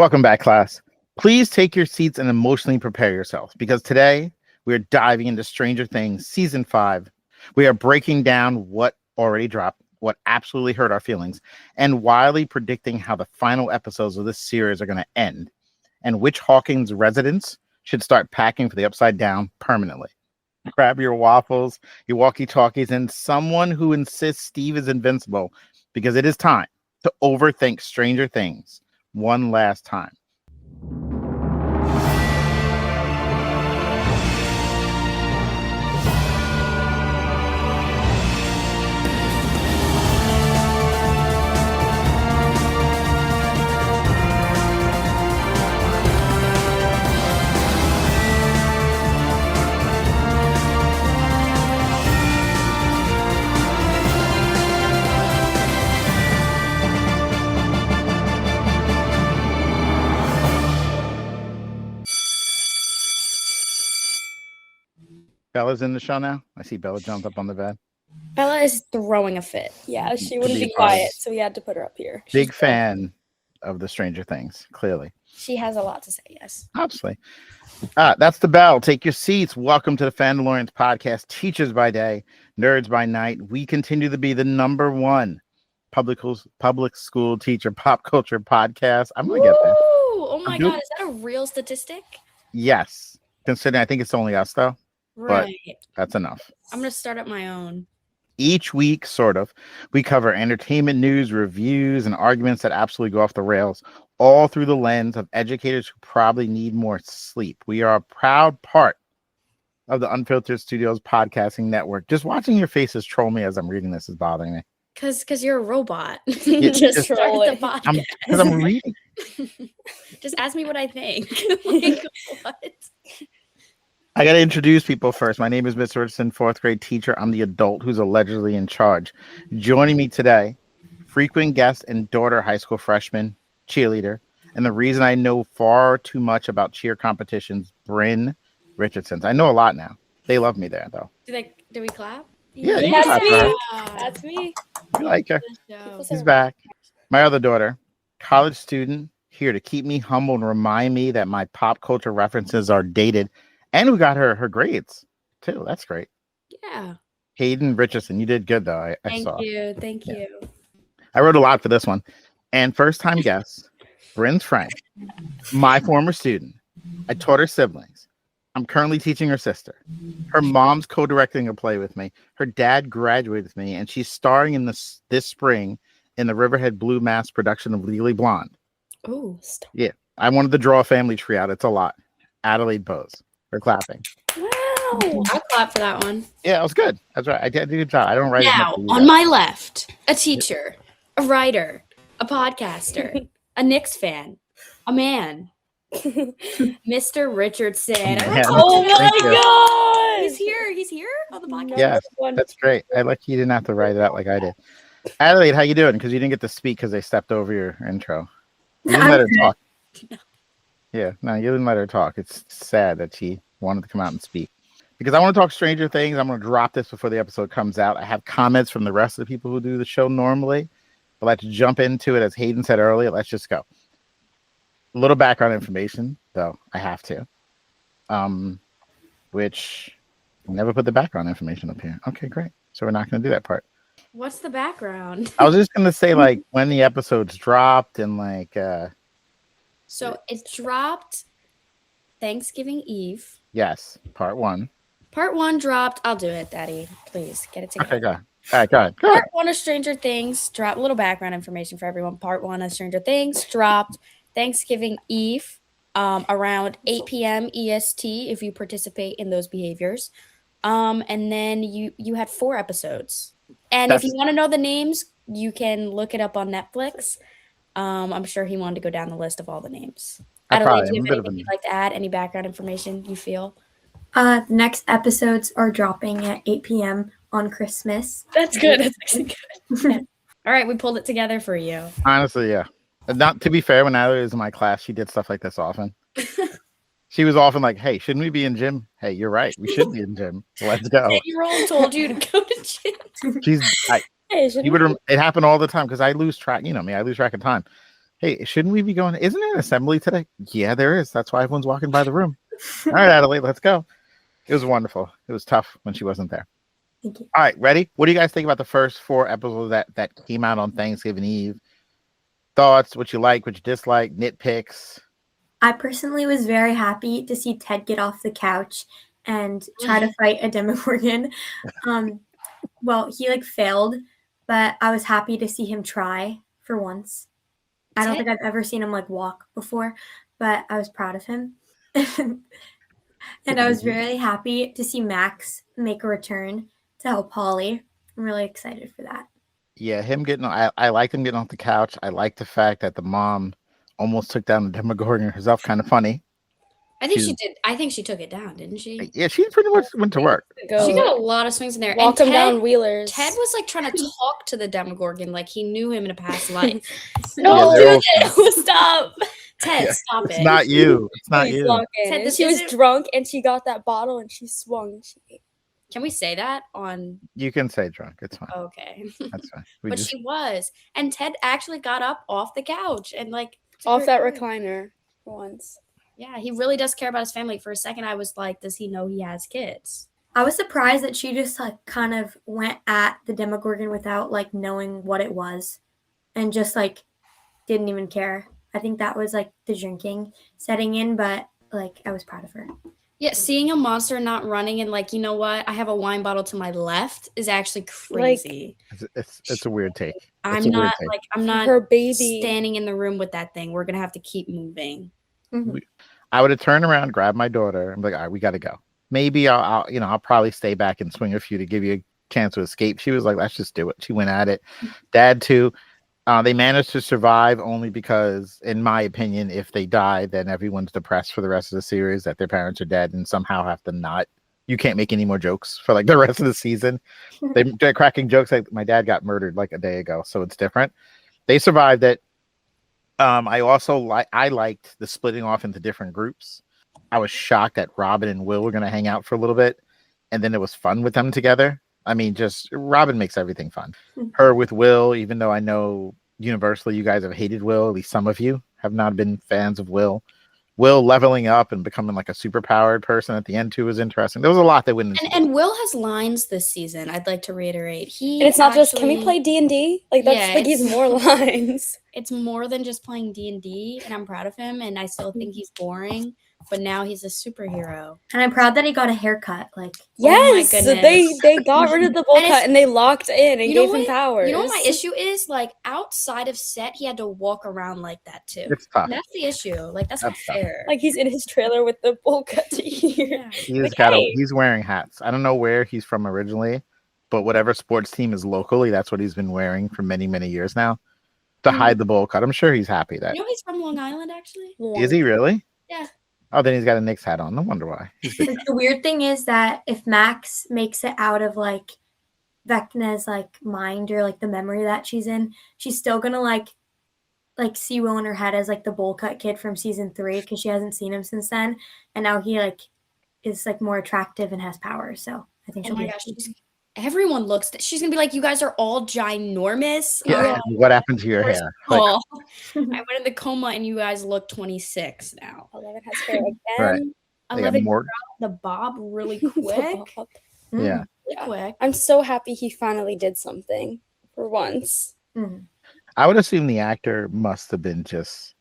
Welcome back, class. Please take your seats and emotionally prepare yourselves because today we are diving into Stranger Things Season 5. We are breaking down what already dropped, what absolutely hurt our feelings, and wildly predicting how the final episodes of this series are going to end, and which Hawkins residents should start packing for the upside down permanently. Grab your waffles, your walkie-talkies, and someone who insists Steve is invincible because it is time to overthink Stranger Things one last time. Bella's in the show now. I see Bella jumped up on the bed. Bella is throwing a fit. Yeah, she wouldn't be quiet, so we had to put her up here. Big fan of the Stranger Things, clearly. She has a lot to say, yes. Absolutely. That's the bell. Take your seats. Welcome to the Fandalorians podcast. Teachers by day, nerds by night. We continue to be the #1 public school teacher pop culture podcast. I'm going to get there. Oh my God, is that a real statistic? Yes. Considering I think it's only us, though. Right. But that's enough. I'm going to start up my own. Each week, sort of, we cover entertainment news, reviews, and arguments that absolutely go off the rails, all through the lens of educators who probably need more sleep. We are a proud part of the Unfiltered Studios podcasting network. Just watching your faces troll me as I'm reading this is bothering me. Because you're a robot. Just troll it. Because I'm reading. Just ask me what I think. Like, what? I got to introduce people first. My name is Mr. Richardson, 4th grade teacher. I'm the adult who's allegedly in charge. Joining me today, frequent guest and daughter high school freshman, cheerleader, and the reason I know far too much about cheer competitions, Brynn Richardson. I know a lot now. They love me there, though. Do we clap? Yeah, you That's clap me. for her. That's me. You like her. Show. She's back. My other daughter, college student, here to keep me humble and remind me that my pop culture references are dated. And we got her grades, too. That's great. Yeah. Hayden Richardson. You did good, though. I saw. Thank you. I wrote a lot for this one. And first-time guest, Brynn's friend, my former student. I taught her siblings. I'm currently teaching her sister. Her mom's co-directing a play with me. Her dad graduated with me, and she's starring in this spring in the Riverhead Blue Mass production of Legally Blonde. Oh, yeah. I wanted to draw a family tree out. It's a lot. Adelaide Boese. For clapping. Wow. I'll clap for that one. Yeah, it was good. That's right. I did a good job. I don't write now, on my left, a teacher, a writer, a podcaster, a Knicks fan, a man, Mr. Richardson. Oh my God! He's here. He's here on the podcast. Yeah, that's great. I like you didn't have to write it out like I did. Adelaide, how you doing? Because you didn't get to speak because they stepped over your intro. You didn't let her talk. No. Yeah, no, you didn't let her talk. It's sad that she wanted to come out and speak. Because I want to talk Stranger Things. I'm going to drop this before the episode comes out. I have comments from the rest of the people who do the show normally. But let's jump into it. As Hayden said earlier, let's just go. A little background information, though, I have to. Which, I never put the background information up here. Okay, great. So we're not going to do that part. What's the background? I was just going to say, like, when the episodes dropped and, like... So it dropped Thanksgiving Eve. Yes, part 1. Part 1 dropped. I'll do it, Daddy. Please get it together. Okay, go ahead. All right, go ahead. Part 1 of Stranger Things dropped. A little background information for everyone. Part 1 of Stranger Things dropped Thanksgiving Eve around 8 p.m. EST if you participate in those behaviors. And then you had 4 episodes. And if you want to know the names, you can look it up on Netflix. I'm sure he wanted to go down the list of all the names. Adelaide, do you have anything you'd like to add? Any background information you feel? The next episodes are dropping at 8 p.m. on Christmas. That's good. That's actually good. All right, we pulled it together for you. Honestly, yeah. Not to be fair, when Adelaide was in my class, she did stuff like this often. She was often like, "Hey, shouldn't we be in gym? Hey, you're right. We should be in gym. Let's go." 8-year-old told you to go to gym. It happened all the time because I lose track. You know me, I lose track of time. Hey, shouldn't we be going? Isn't there an assembly today? Yeah, there is. That's why everyone's walking by the room. All right, Adelaide, let's go. It was wonderful. It was tough when she wasn't there. Thank you. All right, ready? What do you guys think about the first 4 episodes that came out on Thanksgiving Eve? Thoughts, what you like, what you dislike, nitpicks. I personally was very happy to see Ted get off the couch and try to fight a Demogorgon. Well, he like failed, but I was happy to see him try for once. I don't think I've ever seen him like walk before, but I was proud of him. And I was really happy to see Max make a return to help Holly. I'm really excited for that. Yeah, him getting. I liked him getting off the couch. I like the fact that the mom almost took down the Demogorgon herself. Kind of funny. I think she did. I think she took it down, didn't she? Yeah, she pretty much went to work. She got a lot of swings in there. Walk and him down wheelers. Ted was like trying to talk to the Demogorgon like he knew him in a past life. No, Yeah, dude, stop. Ted, Yeah, stop it. It's not you. It's not you. Ted, this She was isn't- drunk and she got that bottle and she swung. And she Can we say that on? You can say drunk. It's fine. Okay, That's fine. but she was, and Ted actually got up off the couch and like off that recliner for once. Yeah, he really does care about his family. For a second, I was like, does he know he has kids? I was surprised that she just like kind of went at the Demogorgon without like knowing what it was and just like didn't even care. I think that was like the drinking setting in, but like I was proud of her. Yeah, seeing a monster not running and like, you know what? I have a wine bottle to my left is actually crazy. It's a weird take. I'm not Her baby. standing in the room with that thing. We're gonna have to keep moving. Mm-hmm. I would have turned around, grabbed my daughter, and be like, all right, we got to go. Maybe I'll probably stay back and swing a few to give you a chance to escape. She was like, let's just do it. She went at it. Dad too. They managed to survive only because, in my opinion, if they die, then everyone's depressed for the rest of the series that their parents are dead and somehow have to not. You can't make any more jokes for like the rest of the season. They're cracking jokes like my dad got murdered like a day ago, so it's different. They survived it. I also liked the splitting off into different groups. I was shocked that Robin and Will were going to hang out for a little bit, and then it was fun with them together. I mean, just Robin makes everything fun. Her with Will, even though I know universally you guys have hated Will, at least some of you have not been fans of Will. Will leveling up and becoming like a super powered person at the end too was interesting. There was a lot that went into And Will has lines this season. I'd like to reiterate. And it's not just, can we play D&D? Like, that's like he's more lines. It's more than just playing D&D, and I'm proud of him, and I still think he's boring, but now he's a superhero. And I'm proud that he got a haircut. Like, Yes, oh my goodness. they got rid of the bowl And cut and they locked in and You know gave him what? powers. You know what my issue is? Like, outside of set, he had to walk around like that, too. It's tough. That's the issue. Like, that's not That's tough. fair. Like, he's in his trailer with the bowl cut to here. Yeah. He's wearing hats. I don't know where he's from originally, but whatever sports team is locally, that's what he's been wearing for many, many years now to hide the bowl cut. I'm sure he's happy that. You know he's from Long Island, actually? Is he really? Yeah. Oh, then he's got a Knicks hat on. No wonder why. the weird thing is that if Max makes it out of like Vecna's like mind or like the memory that she's in, she's still gonna like see Will in her head as like the bowl cut kid from season 3 because she hasn't seen him since then, and now he like is like more attractive and has power. So I think Oh she'll my be. gosh. Everyone looks. She's going to be like, you guys are all ginormous. Yeah. What happened to your First hair? of all, I went in the coma and you guys look 26 now. 11 has hair again. Right. They got 11 more. the bob really quick. Yeah. Really quick. I'm so happy he finally did something for once. Mm. I would assume the actor must have been just.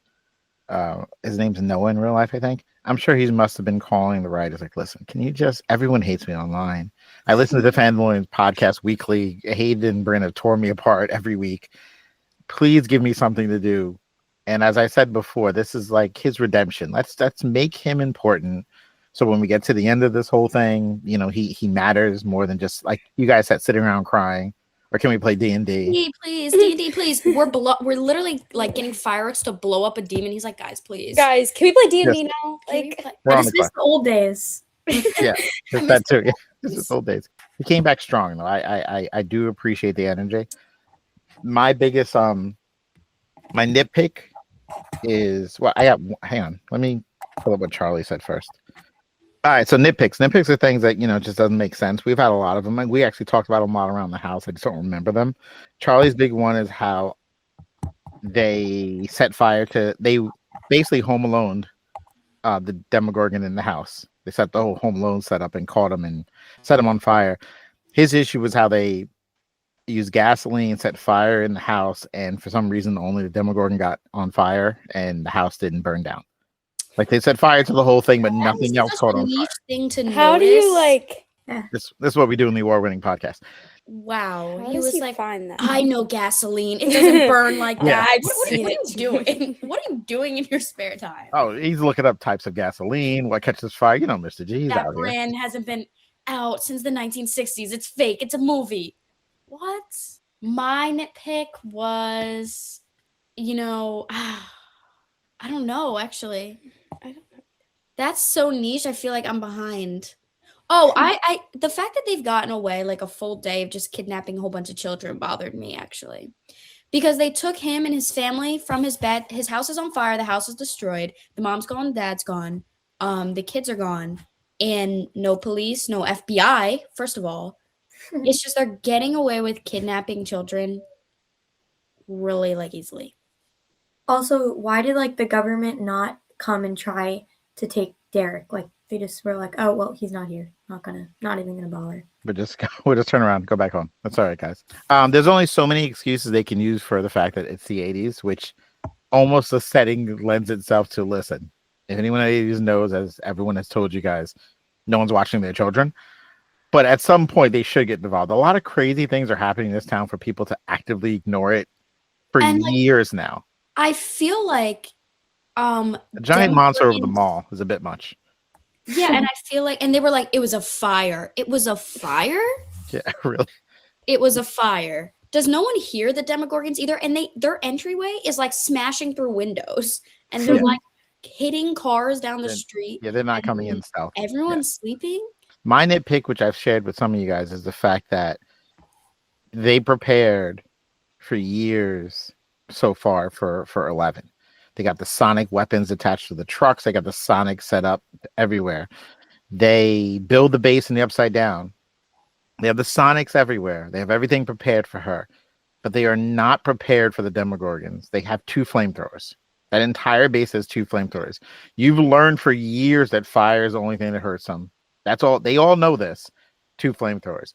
His name's Noah in real life, I think. I'm sure he must have been calling the writers like, listen, can you just, everyone hates me online. I listen to the Fandalorians podcast weekly. Hayden and Brynn have tore me apart every week. Please give me something to do. And as I said before, this is like his redemption. Let's make him important. So when we get to the end of this whole thing, you know, he matters more than just like you guys sitting around crying. Or can we play D&D? Please, D&D, please. We're literally like getting fireworks to blow up a demon. He's like, guys, please. Guys, can we play D&D Yes. now? Can we Like, play- We're I on just the miss the old days. Yeah, just that too. Yeah, this is old days. He came back strong though. I do appreciate the energy. My biggest my nitpick is hang on. Let me pull up what Charlie said first. All right, so nitpicks. Nitpicks are things that just doesn't make sense. We've had a lot of them. Like we actually talked about them a lot around the house. I just don't remember them. Charlie's big one is how they set fire to. They basically Home Alone the Demogorgon in the house. They set the whole Home Alone setup and caught him and set him on fire. His issue was how they used gasoline, set fire in the house, and for some reason only the Demogorgon got on fire and the house didn't burn down. Like they set fire to the whole thing, but nothing else caught on fire. Thing to How do you like? This is what we do in the award-winning podcast. Wow, How he was like, find that? I know gasoline. It doesn't burn like Yeah. that. I've What seen are it you doing? What are you doing in your spare time? Oh, he's looking up types of gasoline, what catches fire. You know, Mr. G, he's That out here. brand hasn't been out since the 1960s. It's fake. It's a movie. What? My nitpick was, I don't know, actually. That's so niche. I feel like I'm behind. Oh, I the fact that they've gotten away like a full day of just kidnapping a whole bunch of children bothered me, actually. Because they took him and his family from his bed. His house is on fire. The house is destroyed. The mom's gone. The dad's gone. The kids are gone. And no police, no FBI, first of all. It's just they're getting away with kidnapping children really like easily. Also, why did like the government not come and try to take Derek? Like they just were like, oh well, he's not here. Not even gonna bother. We'll just turn around, go back home. That's all right, guys. There's only so many excuses they can use for the fact that it's the 80s, which almost the setting lends itself to listen. If anyone in the 80s knows, as everyone has told you guys, no one's watching their children. But at some point, they should get involved. A lot of crazy things are happening in this town for people to actively ignore it for years now. I feel like a giant monster over the mall is a bit much. Yeah, and I feel like, and they were like, it was a fire. It was a fire? Yeah, really. It was a fire. Does no one hear the Demogorgons either? And their entryway is like smashing through windows, and they're like hitting cars down the street. Yeah, they're not coming in stealth. Everyone's sleeping. My nitpick, which I've shared with some of you guys, is the fact that they prepared for years so far for 11. They got the sonic weapons attached to the trucks. They got the sonic set up everywhere. They build the base in the Upside Down. They have the sonics everywhere. They have everything prepared for her. But they are not prepared for the Demogorgons. They have 2 flamethrowers. That entire base has 2 flamethrowers. You've learned for years that fire is the only thing that hurts them. That's all. They all know this. 2 flamethrowers.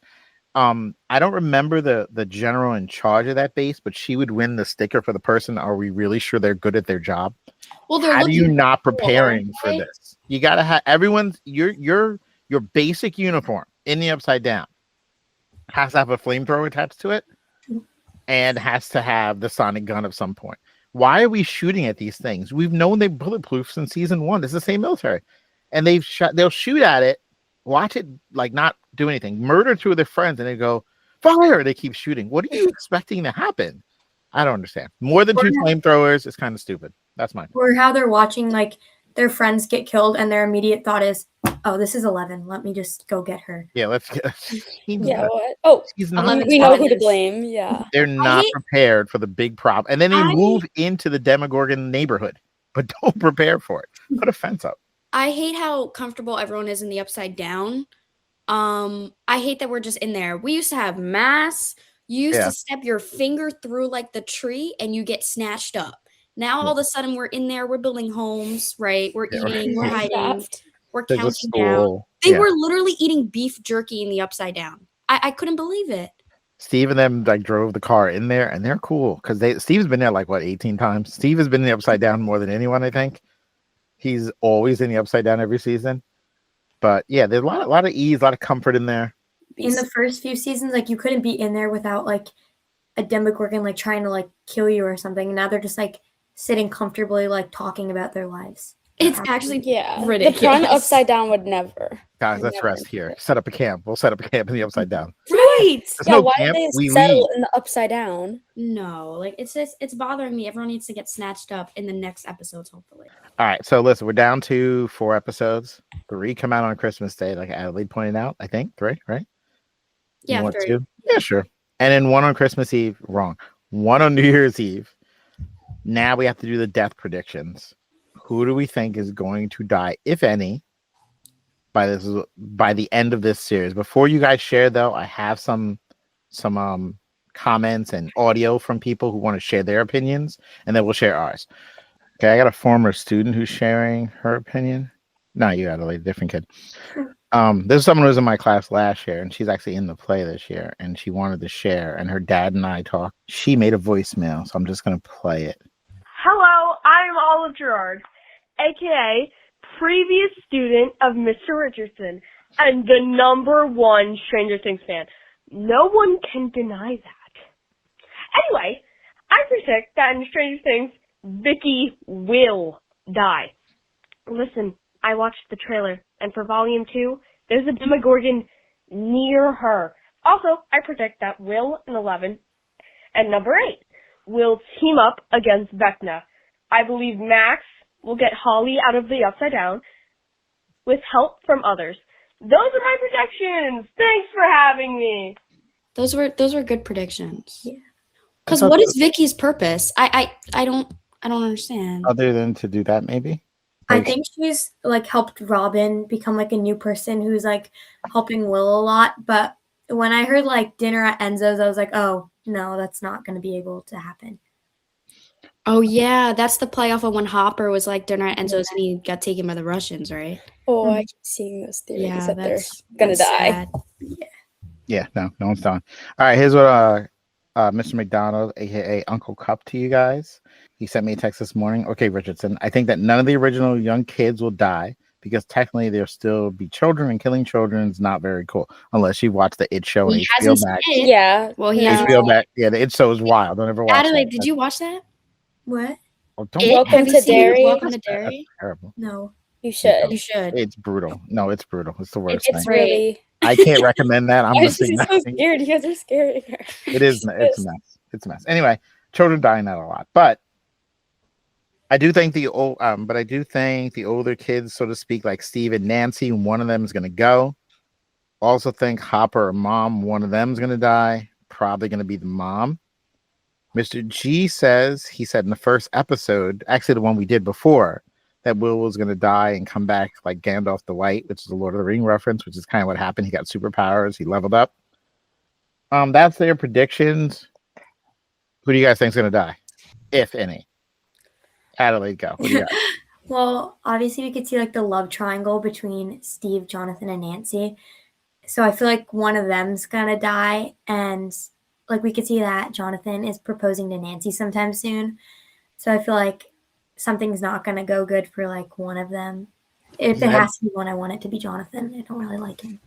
I don't remember the general in charge of that base, but she would win the sticker for the person. Are we really sure they're good at their job? Well, how are you not preparing for this? You gotta have everyone's your basic uniform in the Upside Down has to have a flamethrower attached to it, and has to have the sonic gun of some point. Why are we shooting at these things? We've known they're bulletproof since season 1. It's the same military, and they'll shoot at it. Watch it like not do anything. Murder 2 of their friends, and they go fire. They keep shooting. What are you expecting to happen? I don't understand. More than 2 flamethrowers is kind of stupid. That's mine. Or how they're watching like their friends get killed, and their immediate thought is, "Oh, this is 11. Let me just go get her." Yeah, let's get. Yeah. What? Oh, he's not. We know who to blame. Yeah. They're not prepared for the big problem, and then they move into the Demogorgon neighborhood, but don't prepare for it. Put a fence up. I hate how comfortable everyone is in the Upside Down. I hate that we're just in there. We used to have masks. You used to step your finger through like the tree and you get snatched up. Now all of a sudden we're in there. We're building homes, right? We're eating. We're hiding. We're counting down. They were literally eating beef jerky in the Upside Down. I couldn't believe it. Steve and them like drove the car in there, and they're cool because Steve's been there like 18 times. Steve has been in the Upside Down more than anyone, I think. He's always in the Upside Down every season. But yeah, there's a lot of ease, a lot of comfort in there. In the first few seasons, like you couldn't be in there without like a Demogorgon like trying to like kill you or something. And now they're just like sitting comfortably, like talking about their lives. It's actually ridiculous. The front Upside Down would never. Guys, let's rest here. Set up a camp. We'll set up a camp in the Upside Down. Right. Why did they settle in the Upside Down? No, like it's bothering me. Everyone needs to get snatched up in the next episodes, hopefully. All right, so listen, we're down to 4 episodes. 3 come out on Christmas Day, like Adelaide pointed out. I think 3, right? Yeah, 3. 2? Yeah, sure. And then 1 on Christmas Eve. Wrong. 1 on New Year's Eve. Now we have to do the death predictions. Who do we think is going to die, if any, by the end of this series? Before you guys share, though, I have some comments and audio from people who want to share their opinions, and then we'll share ours. Okay, I got a former student who's sharing her opinion. Not you, Adelaide, different kid. There's someone who was in my class last year, and she's actually in the play this year, and she wanted to share, and her dad and I talked. She made a voicemail, so I'm just going to play it. Hello, I'm Olive Gerard, a.k.a. previous student of Mr. Richardson and the #1 Stranger Things fan. No one can deny that. Anyway, I predict that in Stranger Things, Vicky will die. Listen, I watched the trailer, and for Volume 2, there's a Demogorgon near her. Also, I predict that Will and 11 and number 8 will team up against Vecna. I believe Max will get Holly out of the Upside Down with help from others. Those are my predictions. Thanks for having me. Those were good predictions. Yeah. Because what is Vicky's purpose? I don't understand. Other than to do that, maybe? I think she's like helped Robin become like a new person who's like helping Will a lot. But when I heard like dinner at Enzo's, I was like, oh no, that's not going to be able to happen. Oh yeah, that's the playoff of when Hopper was like dinner at Enzo's and he got taken by the Russians, right? Oh, I keep seeing those theories Yeah, that they're that's gonna die. sad. Yeah, no one's dying. All right, here's what Mr. McDonald, aka Uncle Cup, to you guys. He sent me a text this morning. Okay, Richardson, I think that none of the original young kids will die because technically there'll still be children, and killing children is not very cool unless you watch the It Show on He HBO hasn't Max. seen it. Yeah. Well, he No. hasn't. HBO Max. Yeah, the It Show is wild. Don't ever watch Adelaide, that. did you watch that? What? Oh, don't Welcome Have you to seen Derry. Welcome to That's Derry. terrible. No. You should. You should. It's brutal. No, it's brutal. It's the worst It's thing. really. I can't recommend that. I'm I was missing just so nothing. scared. You guys are scaring her. It is. It's a mess. It's a mess. Anyway, children dying out a lot, but I do think the older kids, so to speak, like Steve and Nancy, one of them is going to go. Also think Hopper or Mom, one of them is going to die. Probably going to be the mom. Mr. G says, he said in the first episode, actually the one we did before, that Will was going to die and come back like Gandalf the White, which is a Lord of the Ring reference, which is kind of what happened. He got superpowers. He leveled up. That's their predictions. Who do you guys think is going to die, if any? Adelaide, go. What do you got? Well, obviously we could see like the love triangle between Steve, Jonathan, and Nancy. So I feel like one of them's gonna die, and like we could see that Jonathan is proposing to Nancy sometime soon. So I feel like something's not gonna go good for like one of them. If it has to be one, I want it to be Jonathan. I don't really like him.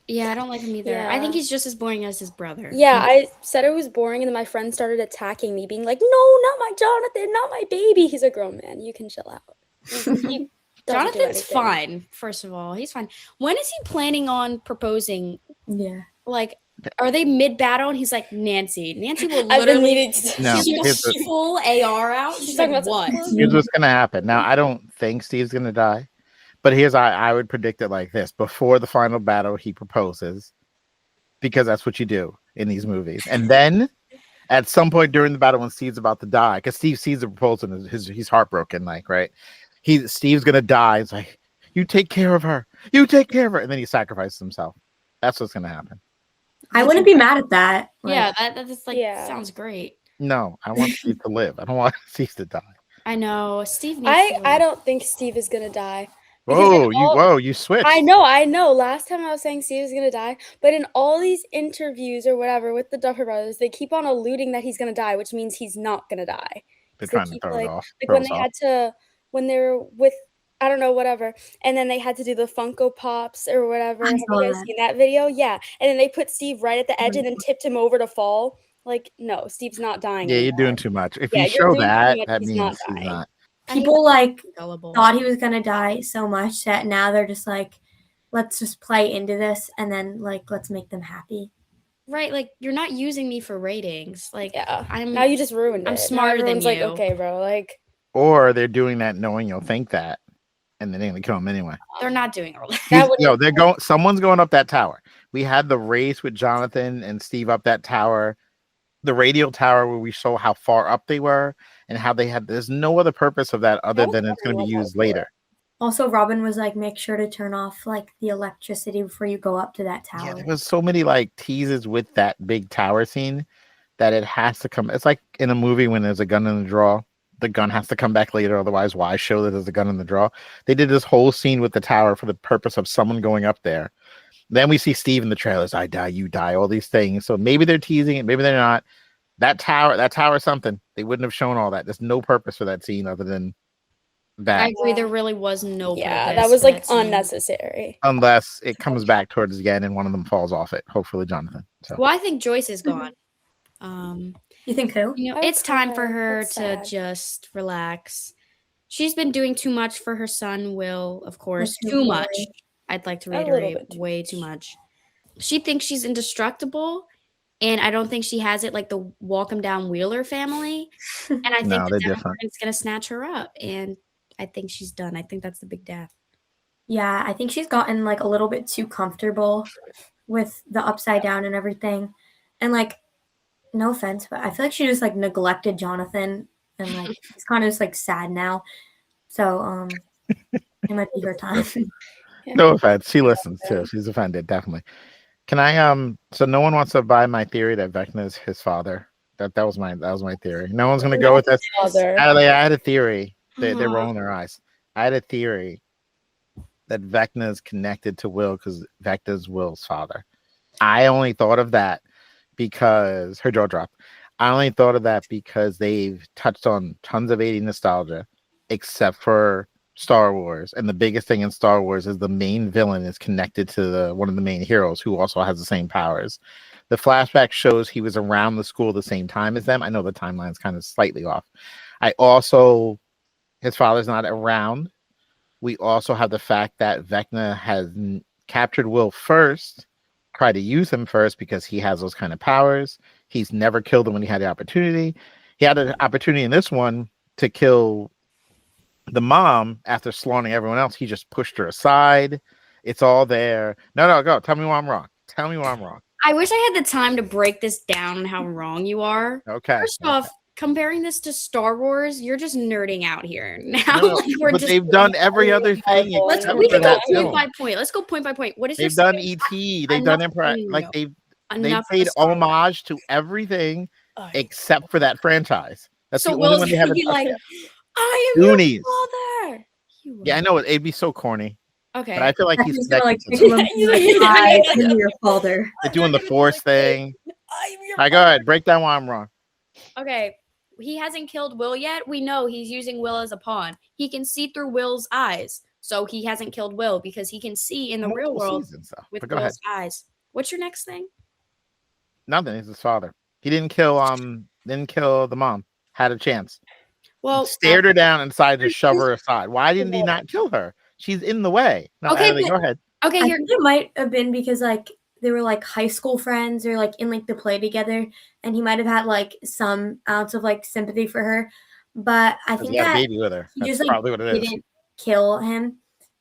Yeah, I don't like him either. I think he's just as boring as his brother. Yeah, I said it was boring, and then my friend started attacking me, being like, "No, not my Jonathan, not my baby. He's a grown man. You can chill out." He doesn't do Jonathan's anything. fine. First of all, he's fine. When is he planning on proposing? Yeah. Like, are they mid battle? And he's like, Nancy will I've been literally needing to. No, she's here's a full AR out. She's She's talking like, about what? Here's what's going to happen. Now, I don't think Steve's going to die, but I would predict it like this. Before the final battle, he proposes, because that's what you do in these movies. And then at some point during the battle when Steve's about to die, because Steve sees the proposal and he's heartbroken, like, right? Steve's going to die. It's like, you take care of her. You take care of her. And then he sacrifices himself. That's what's going to happen. I wouldn't be mad at that. Like, Yeah, that's like, Yeah. sounds great. No, I want Steve to live. I don't want Steve to die. I know. Steve needs to I don't think Steve is gonna die. You switched. I know. Last time I was saying Steve is gonna die, but in all these interviews or whatever with the Duffer Brothers, they keep on alluding that he's gonna die, which means he's not gonna die. They're So trying to keep, throw it off. Like throw when us they off. had to, when they were with, I don't know, whatever, and then they had to do the Funko Pops or whatever. I Have saw you guys that. seen that video? Yeah, and then they put Steve right at the edge and then tipped him over to fall. Like, no, Steve's not dying. Yeah, you're anymore. doing too much. If Yeah, you you're show doing too that, much. that He's means not he's dying. not. People like gullible. thought he was gonna die so much that now they're just like, let's just play into this and then like let's make them happy. Right, like you're not using me for ratings. Like, Yeah. I'm Now you just ruined it. I'm Now smarter than everyone's like, you. okay, bro, like. Or they're doing that knowing you'll think that, and then they're gonna kill him anyway. They're not doing all that. That would- They're going. Someone's going up that tower. We had the race with Jonathan and Steve up that tower, the radio tower where we saw how far up they were and how they had. There's no other purpose of that other was than it's going to be probably what used that was later. Also, Robin was like, make sure to turn off like the electricity before you go up to that Yeah, tower. there was so many like teases with that big tower scene that it has to come. It's like in a movie when there's a gun in the drawer, the gun has to come back later. Otherwise, why show that there's a gun in the drawer? They did this whole scene with the tower for the purpose of someone going up there. Then we see Steve in the trailers. I die, you die, all these things. So maybe they're teasing it, maybe they're not. That tower is something. They wouldn't have shown all that. There's no purpose for that scene other than that. I agree. There really was no. Yeah, purpose that was for like scene. unnecessary. Unless it comes back towards the end and one of them falls off it. Hopefully, Jonathan. So. Well, I think Joyce is gone. You think who? You know, Oh, it's time for God, her that's to sad. just relax. She's been doing too much for her son, Will, of course. That's Too too much. boring. I'd like to A little reiterate, bit too way much. too much. She thinks she's indestructible, and I don't think she has it like the Walk 'em Down Wheeler family. And I think No, the they're different. Demogorgon's going to snatch her up, and I think she's done. I think that's the big death. Yeah, I think she's gotten like a little bit too comfortable with the upside down and everything. And like, no offense, but I feel like she just like neglected Jonathan and like it's kind of just like sad now. So it might be her time. No offense. She listens too. She's offended, definitely. Can I so no one wants to buy my theory that Vecna is his father. That was my theory. No one's gonna go with this. Father. I had a theory. They're Uh-huh. rolling their eyes. I had a theory that Vecna is connected to Will because Vecna's Will's father. I only thought of that because her jaw dropped. I only thought of that because they've touched on tons of 80s nostalgia, except for Star Wars. And the biggest thing in Star Wars is the main villain is connected to one of the main heroes who also has the same powers. The flashback shows he was around the school the same time as them. I know the timeline's kind of slightly off. His father's not around. We also have the fact that Vecna has captured Will first, tried to use him first because he has those kind of powers. He's never killed him when he had the opportunity. He had an opportunity in this one to kill the mom after slaughtering everyone else. He just pushed her aside. It's all there. No, go. Tell me why I'm wrong. Tell me why I'm wrong. I wish I had the time to break this down and how wrong you are. Okay. First off, comparing this to Star Wars, you're just nerding out here. Now No, like, we're but just they've done every other thing Let's- except we for can go that point film. by point. Let's go point by point. What is They've your done second- ET. They've done Enough- Empire. no, Like no. they've Enough paid of Star Wars. homage to everything Oh, except for that franchise. That's So the only Will's one they gonna haven't be touched like, yet. I am Goonies. your father. You Yeah, I are- know it'd be so corny, Okay. but I feel like he's He's gonna like connected pick to him them. up and be like, I am your father. They're doing the Force thing. I'm your All right, go ahead. Break down why I'm wrong. Okay. He hasn't killed Will yet. We know he's using Will as a pawn. He can see through Will's eyes. So he hasn't killed Will because he can see in the real Multiple world seasons, though. with But go ahead. Will's eyes. What's your next thing? Nothing. He's his father. He didn't kill the mom. Had a chance. Well, Stared her down and decided to shove her aside. Why didn't he not kill her? She's in the way. No, Okay, Adelaide, but- go ahead. okay, I here. think it might have been because like they were like high school friends or like in like the play together, and he might have had like some ounce of like sympathy for her. But I 'Cause think he had a that baby with her. he That's just like probably what it is. didn't kill him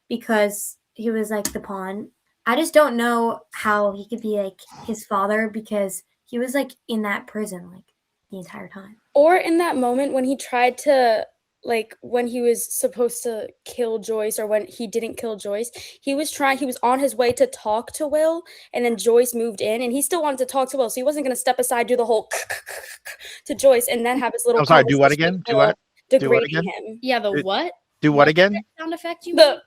because he was like the pawn. I just don't know how he could be like his father because he was like in that prison like the entire time. Or in that moment when he tried to, like, when he was supposed to kill Joyce, or when he didn't kill Joyce, he was on his way to talk to Will, and then Joyce moved in, and he still wanted to talk to Will, so he wasn't going to step aside, do the whole to Joyce, and then have his little I'm sorry, do what conversation again? with Do Will, what? Do what degrading again? him. Yeah, the It- what? Do what again? Sound effect you The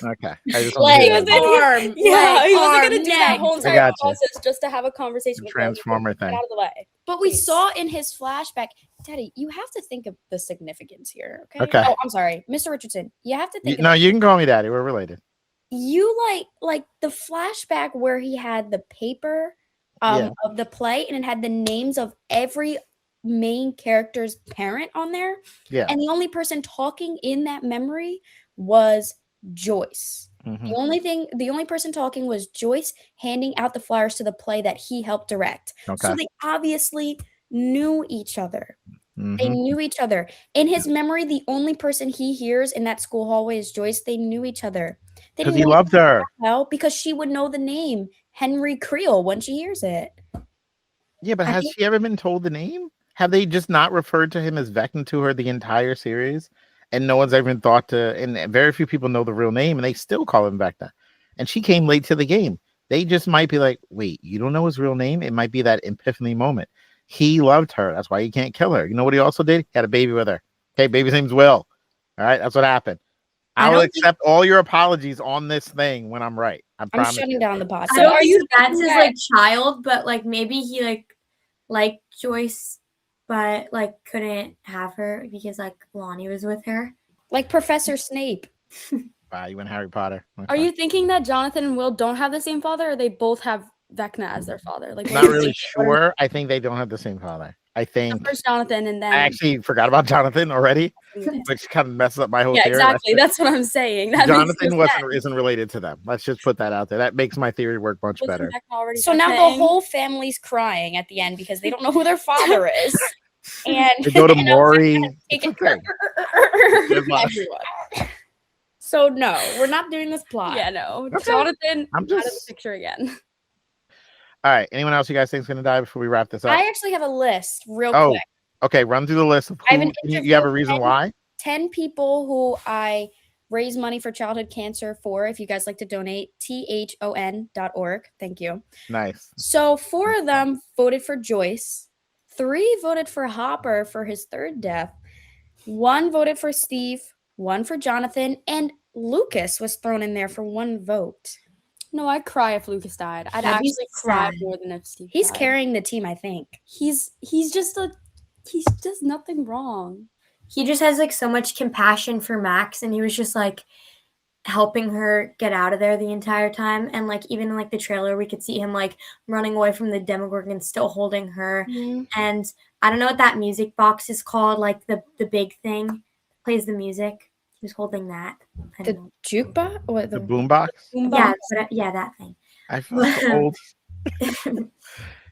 Okay. I just Leg, wanted to Like, hear arm, yeah, leg, he wasn't arm, going to do that neck. whole I entire gotcha. process just to have a conversation the with Will. He was Transformer like, "Get thing. out of the way." But we Please. saw in his flashback, Daddy, you have to think of the significance here. Okay. Okay. Oh, I'm sorry, Mr. Richardson. You have to think. No, you can call me daddy. We're related. You like the flashback where he had the paper Yeah. of the play, and it had the names of every main character's parent on there. Yeah. And the only person talking in that memory was Joyce. Mhm. The only person talking was Joyce handing out the flyers to the play that he helped direct. Okay. So they obviously knew each other. They Mhm. knew each other. In his memory, the only person he hears in that school hallway is Joyce. They knew each other. They Because didn't he know loved her. well because she would know the name Henry Creel when she hears it. Yeah, but I has think- she ever been told the name? Have they just not referred to him as Vecna to her the entire series? And no one's ever thought to, and very few people know the real name, and they still call him Vecna. And she came late to the game. They just might be like, wait, you don't know his real name? It might be that epiphany moment. He loved her. That's why he can't kill her. You know what he also did? He had a baby with her. Okay, baby's name's Will. All right, that's what happened. I will accept all your apologies on this thing when I'm right. I I'm promise shutting you. down the pod. I So don't are you think that's his thinking like child, but like maybe he liked Joyce, but like couldn't have her because like Lonnie was with her. like Professor Snape? Wow, you went Harry Potter. Are you thinking that Jonathan and Will don't have the same father, or they both have Vecna as their father? Like, Not really sure. I think they don't have the same father. I think first Jonathan, and then I actually forgot about Jonathan already, which kind of messes up my whole yeah, theory. exactly. That's what I'm saying. That Jonathan makes no sense. isn't related to them. Let's just put that out there. That makes my theory work much Wasn't better. Vecna already So now the Vecna-ing? whole family's crying at the end because they don't know who their father is. And They go to and Maury. take It's it- okay. everyone. So no, we're not doing this plot. Yeah, no. Okay. Jonathan I'm out of the just picture again. all right. Anyone else you guys think is gonna die before we wrap this up? I actually have a list real Oh, quick. okay. Run through the list of I have who an you have a interview reason and- why. 10 people who I raise money for childhood cancer for. If you guys like to donate, thon.org. Thank you. Nice. So 4 of them voted for Joyce. 3 voted for Hopper for his 3rd death. 1 voted for Steve. 1 for Jonathan. And Lucas was thrown in there for 1 vote. No, I'd cry if Lucas died. I'd That'd be actually cry sad. more than if Steve He's died. carrying the team, I think. He does nothing wrong. He just has like so much compassion for Max, and he was just like helping her get out of there the entire time. And like even in like the trailer, we could see him like running away from the Demogorgon, still holding her. And I don't know what that music box is called, like the big thing plays the music. He was holding that. I The don't know. jukebox? Or The boombox. Yeah, but, yeah, that thing. I feel so old.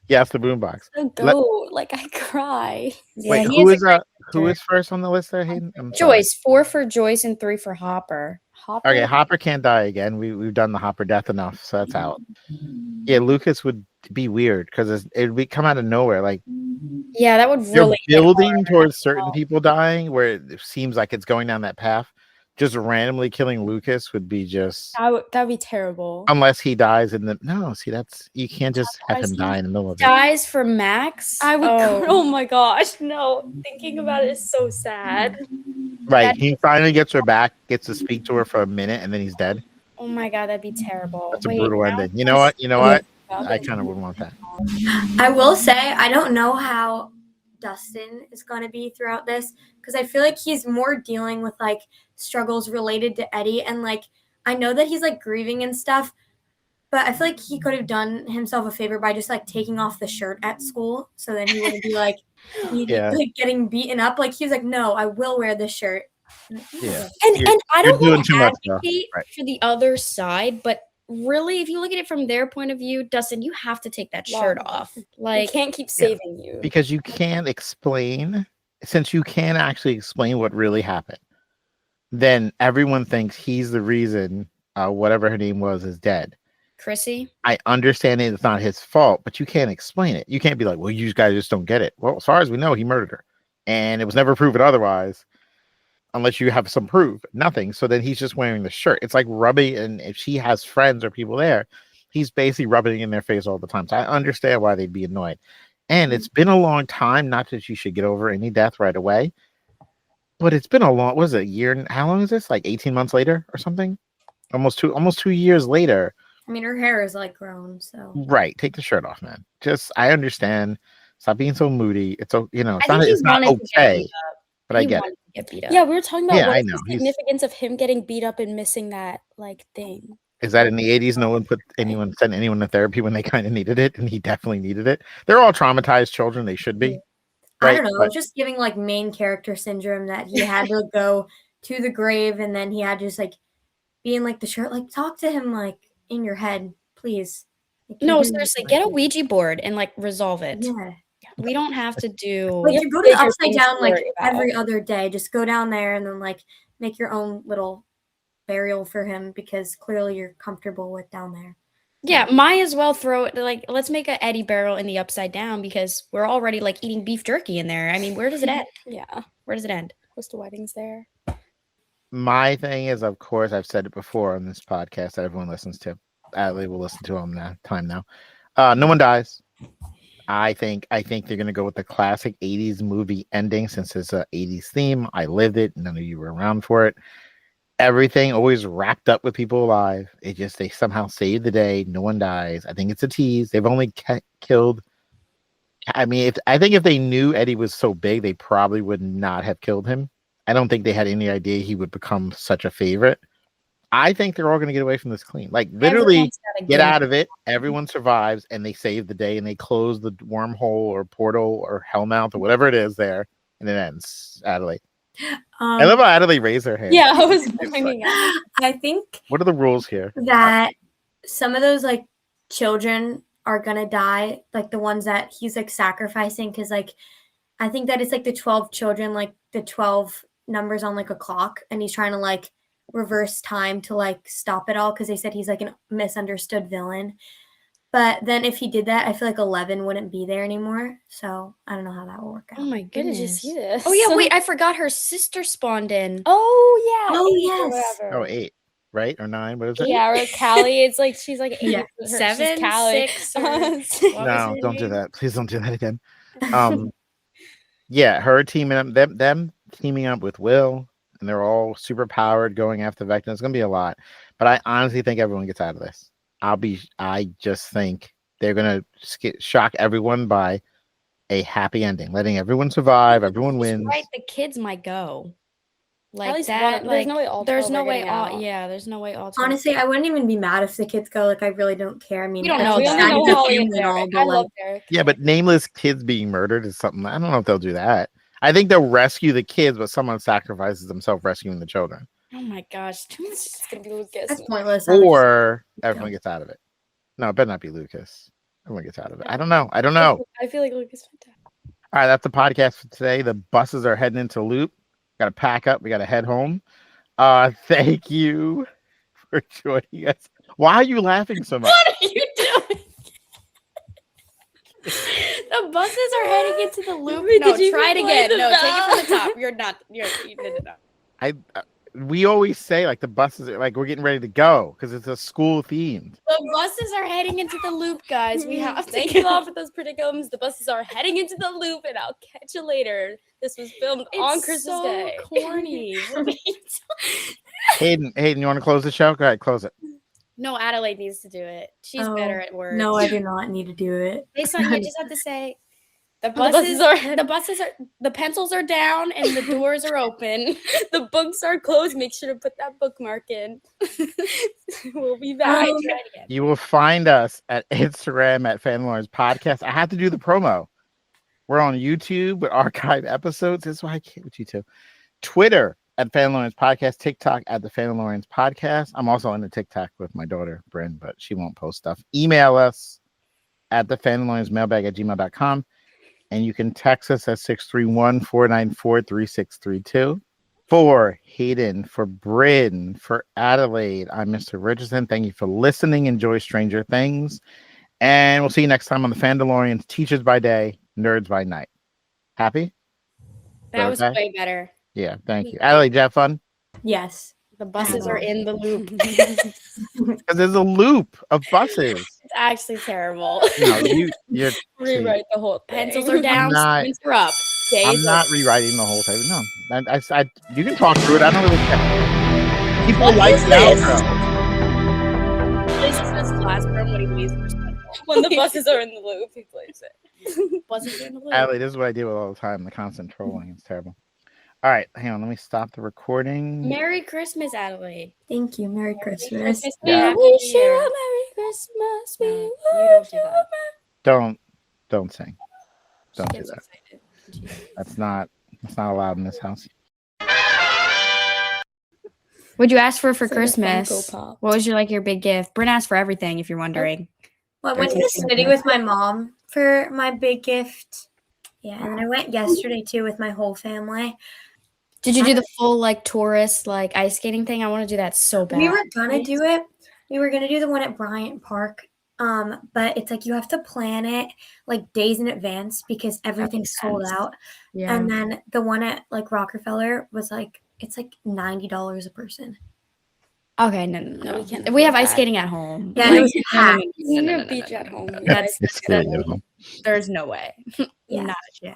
Yes, the boombox. The Let- goat, like I cry. Yeah, Wait, he who is a is great who actor. is first on the list there, Hayden? I'm sorry. Joyce, 4 for Joyce and 3 for Hopper. Hopper. Okay, Hopper can't die again. We've done the Hopper death enough, so that's out. Yeah, Lucas would be weird because it would come out of nowhere. Like Yeah, that would you're really hit building hard. towards certain people dying, where it seems like it's going down that path. Just randomly killing Lucas would be just That'd be terrible. unless he dies in the no. See, that's you can't just have him die in the middle of it. Dies for Max. I would. Oh. Oh my gosh, no! Thinking about it is so sad. Right, he finally gets her back, gets to speak to her for a minute, and then he's dead. Oh my god, that'd be terrible. That's a Wait, brutal now- ending. You know what? You know what? I kind of would want that. I will say I don't know how Dustin is going to be throughout this because I feel like he's more dealing with like struggles related to Eddie, and like I know that he's like grieving and stuff, but I feel like he could have done himself a favor by just like taking off the shirt at school so then he wouldn't be like Yeah. like getting beaten up. Like he was like, no, I will wear this shirt. Yeah. And You're- I you're don't doing want too to much, though. advocate Right. for the other side, but really, if you look at it from their point of view, Dustin, you have to take that shirt Wow. off. I Like, can't keep saving you. Because you can't explain, since you can't actually explain what really happened, then everyone thinks he's the reason whatever her name was is dead. Chrissy. I understand it's not his fault, but you can't explain it. You can't be like, well, you guys just don't get it. Well, as far as we know, he murdered her. And it was never proven otherwise, unless you have some proof. Nothing. So then he's just wearing the shirt. It's like rubbing, and if she has friends or people there, he's basically rubbing it in their face all the time. So I understand why they'd be annoyed. And it's been a long time, not that you should get over any death right away, but it's been a long, what is it, a year? How long is this? Like 18 months later or something? Almost 2 years later. I mean, her hair is like grown, so Right. Take the shirt off, man. Just, I understand. Stop being so moody. It's, you know, I think he it's not wanted to get okay, beat up. but I He get wanted it. to get beat up. Yeah, we were talking about Yeah, I what's know. the He's- significance of him getting beat up and missing that like thing. Is that in the 80s? No one sent anyone to therapy when they kind of needed it, and he definitely needed it. They're all traumatized children. They should be. I Right, don't know. but- It's just giving like main character syndrome that he had to go to the grave and then he had to just like be in like the shirt. Like talk to him like in your head, please. Like, No, you do seriously, this, get a like- Ouija board and like resolve it. Yeah. We don't have to do. Like you go to the bigger upside things to down like worry about. every other day. Just go down there and then like make your own little burial for him because clearly you're comfortable with down there. Yeah, might as well throw it like let's make a Eddie barrel in the upside down because we're already like eating beef jerky in there. I mean, where does it end? Yeah, Where does it end? host of weddings there. My thing is, of course, I've said it before on this podcast that everyone listens to. Adelaide will listen to on that time now. No one dies. I think they're gonna go with the classic '80s movie ending since it's a '80s theme. I lived it. None of you were around for it. Everything always wrapped up with people alive. They somehow save the day. No one dies. I think it's a tease. They've only killed. I mean, I think if they knew Eddie was so big, they probably would not have killed him. I don't think they had any idea he would become such a favorite. I think they're all going to get away from this clean. Like literally Everyone's gotta get out of it. Everyone survives and they save the day and they close the wormhole or portal or hellmouth or whatever it is there. And it ends. Adelaide. I love how Adelaide raised her hand. Yeah, I was It's pointing like, out. I think what are the rules here? that some of those like children are gonna die, like the ones that he's like sacrificing, because like I think that it's like the 12 children, like the 12 numbers on like a clock, and he's trying to like reverse time to like stop it all because they said he's like a misunderstood villain. But then if he did that, I feel like 11 wouldn't be there anymore. So I don't know how that will work out. Oh my Where goodness. did you see this? Oh yeah, wait, I forgot her sister spawned in. Oh yeah. Oh, 8 or yes. whatever. Oh, 8, right? Or 9? What is it? Yeah, or Callie. It's like she's like 8. Yeah. She's 7, Callie. 6, or what was No, her don't do name? that. Please don't do that again. Yeah, her teaming up, them teaming up with Will, and they're all super powered going after Vecna. It's gonna be a lot, but I honestly think everyone gets out of this. I just think they're gonna shock everyone by a happy ending, letting everyone survive, everyone She's wins. right, the kids might go. Like least that. one- there's Like no way all there's 12 no are way getting all. out. Yeah, there's no way all. 12 Honestly, I wouldn't even be mad if the kids go. Like I really don't care. I mean, We don't I know We feel only that. sad know for Holly him and and all, Derek. but, I like, love Derek. Yeah, but nameless kids being murdered is something I don't know if they'll do that. I think they'll rescue the kids, but someone sacrifices themselves rescuing the children, Oh my gosh, too much. It's gonna be Lucas. that's pointless. I would just- or everyone gets out of it. No, it better not be Lucas. Everyone gets out of it. I don't know. I feel like Lucas went down. All right, that's the podcast for today. The buses are heading into Loop. Got to pack up. We got to head home. Thank you for joining us. Why are you laughing so much? What are you doing? The buses are heading into the loop. Wait, No, did you try it replay again. the No, take it from the bell? top. You're not. You did it not. We always say like the buses are like we're getting ready to go because it's a school themed. The buses are heading into the loop, guys. We have to. Thank you all for those predicaments. The buses are heading into the loop, and I'll catch you later. This was filmed on It's Christmas so Day. corny. Hayden, you want to close the show? Go ahead, close it. No, Adelaide needs to do it. She's Oh, better at words. No, I do not need to do it. Based on you just have to say the buses buses are the pencils are down and the doors are open. The books are closed. Make sure to put that bookmark in. We'll be back. Try it again. You will find us at Instagram at Fandalorians Podcast. I have to do the promo. We're on YouTube with archive episodes. That's why I can't with you two. Twitter at Fandalorians Podcast. TikTok at the Fandalorians Podcast. I'm also on the TikTok with my daughter, Brynn, but she won't post stuff. Email us at the Fandaloriansmailbag@gmail.com. And you can text us at 631-494-3632. For Hayden, for Brynn, for Adelaide, I'm Mr. Richardson. Thank you for listening. Enjoy Stranger Things. And we'll see you next time on the Fandalorians, Teachers by Day, Nerds by Night. Happy? That was Okay. way better. Yeah, thank you. Adelaide, did you have fun? Yes. The buses are in the loop. Because there's a loop of buses. It's actually terrible. No, you're Rewrite the whole thing. Pencils are down, not- students are up. Days I'm not rewriting the whole thing. No, you can talk through it. I don't really care. People What like is the this? outro. This is his classroom when he leaves for special. when the buses are in the loop, he plays it. Buses are in the loop. Adelaide, this is what I deal with all the time. The constant trolling. It's terrible. All right, hang on. Let me stop the recording. Merry Christmas, Adelaide. Thank you. Merry Christmas. Christmas. We Yeah. wish you a Merry Christmas. We No, you wish don't do you a that. Don't sing. Don't do Gets that. excited. That's not allowed in this house. What'd you ask for It's like a Christmas? Funko Pop. What was your big gift? Brynn asked for everything, if you're wondering. Well, I went to the city with my mom for my big gift. Yeah, and then I went yesterday too with my whole family. Did you do the full like tourist like ice skating thing? I want to do that so bad. We were gonna do it. We were gonna do the one at Bryant Park. But it's like you have to plan it like days in advance because everything's sold sense. out. Yeah. And then the one at like Rockefeller was like it's like $90 a person. Okay, no, No, we can't We have afford ice that. skating at home. Yeah, and it was no, no, packed. You need a beach at home. That's It's good. There's no way. Yeah. Not a chance.